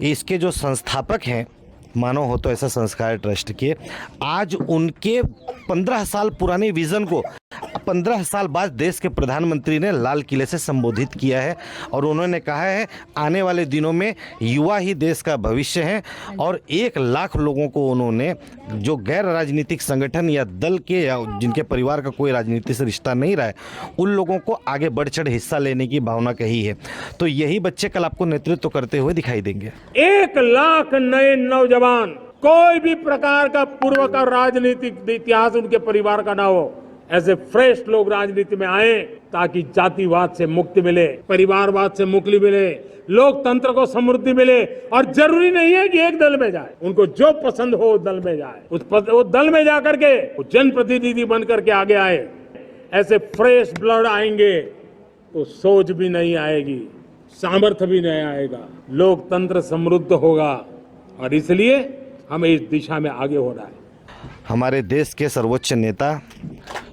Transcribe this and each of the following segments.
इसके जो संस्थापक हैं मानो हो तो ऐसा संस्कार ट्रस्ट के, आज उनके 15 साल पुराने विज़न को 15 साल बाद देश के प्रधानमंत्री ने लाल किले से संबोधित किया है और उन्होंने कहा है आने वाले दिनों में युवा ही देश का भविष्य है और 1 लाख लोगों को उन्होंने, जो गैर राजनीतिक संगठन या दल के या जिनके परिवार का कोई राजनीति से रिश्ता नहीं रहा है, उन लोगों को आगे बढ़ चढ़ हिस्सा लेने की भावना कही है। तो यही बच्चे कल आपको नेतृत्व करते हुए दिखाई देंगे। 1 लाख नए नौजवान, कोई भी प्रकार का पूर्व का राजनीतिक इतिहास उनके परिवार का ना हो, ऐसे फ्रेश लोग राजनीति में आए ताकि जातिवाद से मुक्ति मिले, परिवारवाद से मुक्ति मिले, लोकतंत्र को समृद्धि मिले। और जरूरी नहीं है कि एक दल में जाए, उनको जो पसंद हो उस दल में जाए, उस दल में जाकर के जनप्रतिनिधि बन करके आगे आए। ऐसे फ्रेश ब्लड आएंगे तो सोच भी नहीं आएगी, सामर्थ्य भी नहीं आएगा, लोकतंत्र समृद्ध होगा और इसलिए हमें इस दिशा में आगे हो रहा है। हमारे देश के सर्वोच्च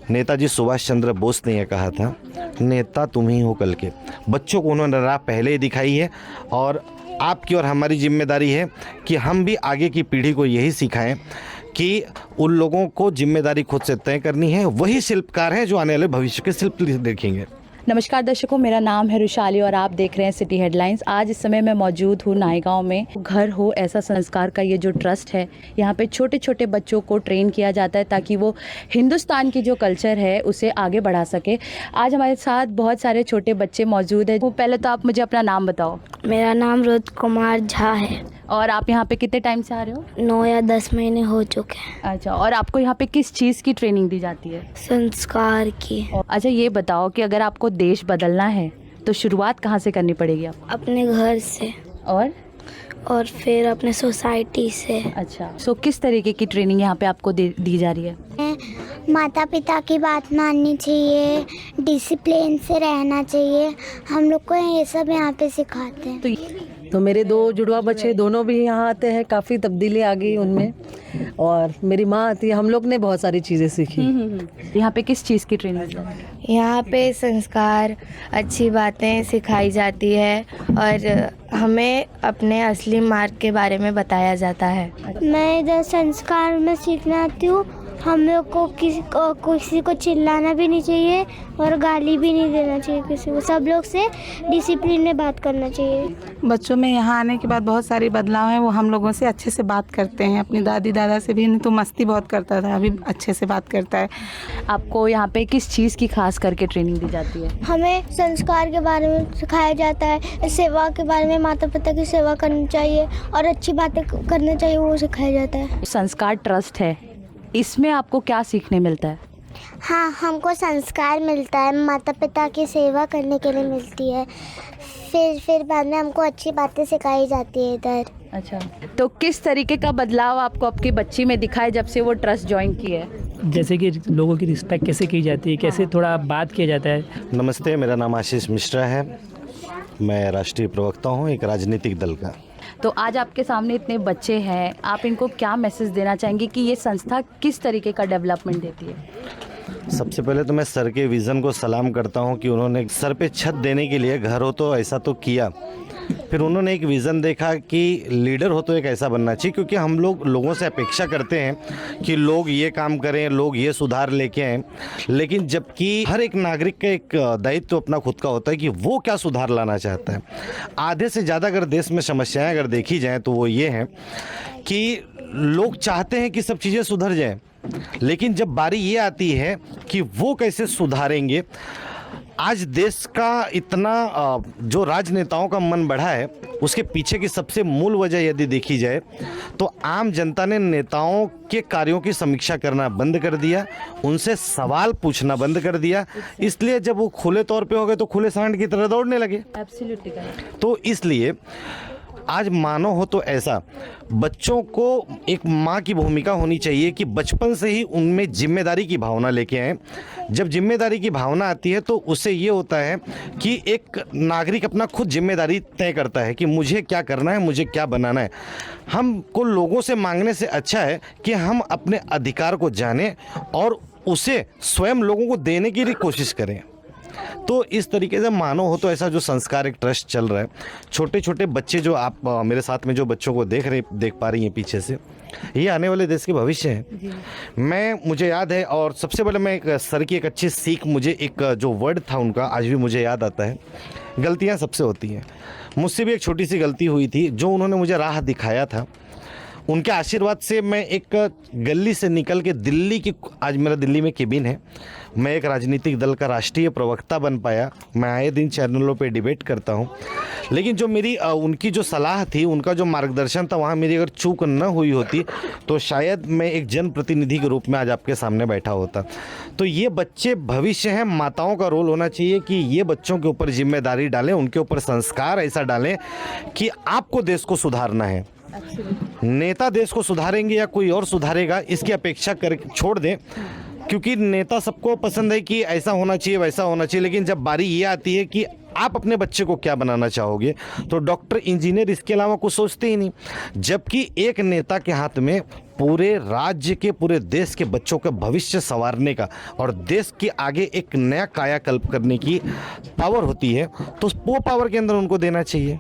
नेताजी सुभाष चंद्र बोस ने यह कहा था, नेता तुम ही हो कल के। बच्चों को उन्होंने राह पहले ही दिखाई है और आपकी और हमारी जिम्मेदारी है कि हम भी आगे की पीढ़ी को यही सिखाएं कि उन लोगों को जिम्मेदारी खुद से तय करनी है, वही शिल्पकार हैं जो आने वाले भविष्य के शिल्प देखेंगे। नमस्कार दर्शकों, मेरा नाम है रुशाली और आप देख रहे हैं सिटी हेडलाइंस। आज इस समय मैं मौजूद हूँ नायगांव में। घर हो ऐसा संस्कार का ये जो ट्रस्ट है, यहाँ पे छोटे छोटे बच्चों को ट्रेन किया जाता है ताकि वो हिंदुस्तान की जो कल्चर है उसे आगे बढ़ा सके। आज हमारे साथ बहुत सारे छोटे बच्चे मौजूद हैं। पहले तो आप मुझे अपना नाम बताओ। मेरा नाम रुद्र कुमार झा है और आप यहाँ पे कितने टाइम से आ रहे हो? 9 या 10 महीने हो चुके हैं। अच्छा, और आपको यहाँ पे किस चीज़ की ट्रेनिंग दी जाती है? संस्कार की। अच्छा, ये बताओ कि अगर आपको देश बदलना है तो शुरुआत कहाँ से करनी पड़ेगी आपको? अपने घर से और फिर अपने सोसाइटी से। अच्छा, सो किस तरीके की ट्रेनिंग यहाँ पे आपको दी जा रही है? माता पिता की बात माननी चाहिए, डिसिप्लिन से रहना चाहिए, हम लोग को ये सब यहाँ पे सिखाते हैं। तो मेरे 2 जुड़वा बच्चे दोनों भी यहाँ आते हैं, काफ़ी तब्दीली आ गई उनमें। और मेरी माँ आती है, हम लोग ने बहुत सारी चीज़ें सीखी। यहाँ पे किस चीज़ की ट्रेनिंग? यहाँ पे संस्कार, अच्छी बातें सिखाई जाती है और हमें अपने असली मार्ग के बारे में बताया जाता है। मैं इधर संस्कार में सीखना आती हूँ। हम लोग को किसी को चिल्लाना भी नहीं चाहिए और गाली भी नहीं देना चाहिए किसी को। सब लोग से डिसिप्लिन में बात करना चाहिए। बच्चों में यहाँ आने के बाद बहुत सारी बदलाव हैं। वो हम लोगों से अच्छे से बात करते हैं। अपनी दादी दादा से भी, नहीं तो मस्ती बहुत करता था, अभी अच्छे से बात करता है। आपको यहाँ पे किस चीज़ की खास करके ट्रेनिंग दी जाती है? हमें संस्कार के बारे में सिखाया जाता है, सेवा के बारे में, माता पिता की सेवा करनी चाहिए और अच्छी बातें करनी चाहिए, वो सिखाया जाता है। संस्कार ट्रस्ट है, इसमें आपको क्या सीखने मिलता है? हाँ, हमको संस्कार मिलता है, माता पिता की सेवा करने के लिए मिलती है। फिर बाद में हमको अच्छी बातें सिखाई जाती है इधर। अच्छा, तो किस तरीके का बदलाव आपको आपकी बच्ची में दिखा है जब से वो ट्रस्ट ज्वाइन की है? जैसे कि लोगों की रिस्पेक्ट कैसे की जाती है, कैसे थोड़ा बात किया जाता है। नमस्ते, मेरा नाम आशीष मिश्रा है। मैं राष्ट्रीय प्रवक्ता हूँ एक राजनीतिक दल का। तो आज आपके सामने इतने बच्चे हैं, आप इनको क्या मैसेज देना चाहेंगे कि ये संस्था किस तरीके का डेवलपमेंट देती है? सबसे पहले तो मैं सर के विज़न को सलाम करता हूं कि उन्होंने सर पे छत देने के लिए, घर हो तो ऐसा तो किया, फिर उन्होंने एक विज़न देखा कि लीडर हो तो एक ऐसा बनना चाहिए, क्योंकि हम लोगों से अपेक्षा करते हैं कि लोग ये काम करें, लोग ये सुधार लेके आएँ, लेकिन जबकि हर एक नागरिक का एक दायित्व तो अपना खुद का होता है कि वो क्या सुधार लाना चाहता है। आधे से ज़्यादा अगर देश में समस्याएं अगर देखी जाएँ तो वो ये हैं कि लोग चाहते हैं कि सब चीज़ें सुधर जाएँ, लेकिन जब बारी ये आती है कि वो कैसे सुधारेंगे, आज देश का इतना जो राजनेताओं का मन बढ़ा है, उसके पीछे की सबसे मूल वजह यदि देखी जाए तो आम जनता ने नेताओं के कार्यों की समीक्षा करना बंद कर दिया, उनसे सवाल पूछना बंद कर दिया। इसलिए जब वो खुले तौर पे हो गए तो खुले सांड की तरह दौड़ने लगे। एब्सोल्युटली। तो इसलिए आज मानो हो तो ऐसा, बच्चों को एक माँ की भूमिका होनी चाहिए कि बचपन से ही उनमें जिम्मेदारी की भावना लेके आएँ। जब जिम्मेदारी की भावना आती है तो उससे ये होता है कि एक नागरिक अपना खुद जिम्मेदारी तय करता है कि मुझे क्या करना है, मुझे क्या बनाना है। हमको लोगों से मांगने से अच्छा है कि हम अपने अधिकार को जानें और उसे स्वयं लोगों को देने की कोशिश करें। तो इस तरीके से मानो हो तो ऐसा जो संस्कार एक ट्रस्ट चल रहा है, छोटे छोटे बच्चे जो आप मेरे साथ में जो बच्चों को देख पा रही हैं पीछे से, ये आने वाले देश के भविष्य हैं। मुझे याद है, और सबसे पहले मैं एक सर की एक अच्छी सीख, मुझे एक जो वर्ड था उनका आज भी मुझे याद आता है, गलतियां सबसे होती हैं। मुझसे भी एक छोटी सी गलती हुई थी, जो उन्होंने मुझे राह दिखाया था, उनके आशीर्वाद से मैं एक गली से निकल के दिल्ली की, आज मेरा दिल्ली में केबिन है, मैं एक राजनीतिक दल का राष्ट्रीय प्रवक्ता बन पाया। मैं आए दिन चैनलों पे डिबेट करता हूँ, लेकिन जो मेरी उनकी जो सलाह थी, उनका जो मार्गदर्शन था, वहाँ मेरी अगर चूक न हुई होती तो शायद मैं एक जनप्रतिनिधि के रूप में आज आपके सामने बैठा होता। तो ये बच्चे भविष्य हैं, माताओं का रोल होना चाहिए कि ये बच्चों के ऊपर जिम्मेदारी डालें, उनके ऊपर संस्कार ऐसा डालें कि आपको देश को सुधारना है। नेता देश को सुधारेंगे या कोई और सुधारेगा, इसकी अपेक्षा कर छोड़ दें, क्योंकि नेता सबको पसंद है कि ऐसा होना चाहिए वैसा होना चाहिए, लेकिन जब बारी ये आती है कि आप अपने बच्चे को क्या बनाना चाहोगे, तो डॉक्टर, इंजीनियर, इसके अलावा कुछ सोचते ही नहीं। जबकि एक नेता के हाथ में पूरे राज्य के, पूरे देश के बच्चों का भविष्य संवारने का और देश के आगे एक नया कायाकल्प करने की पावर होती है, तो वो पावर के अंदर उनको देना चाहिए।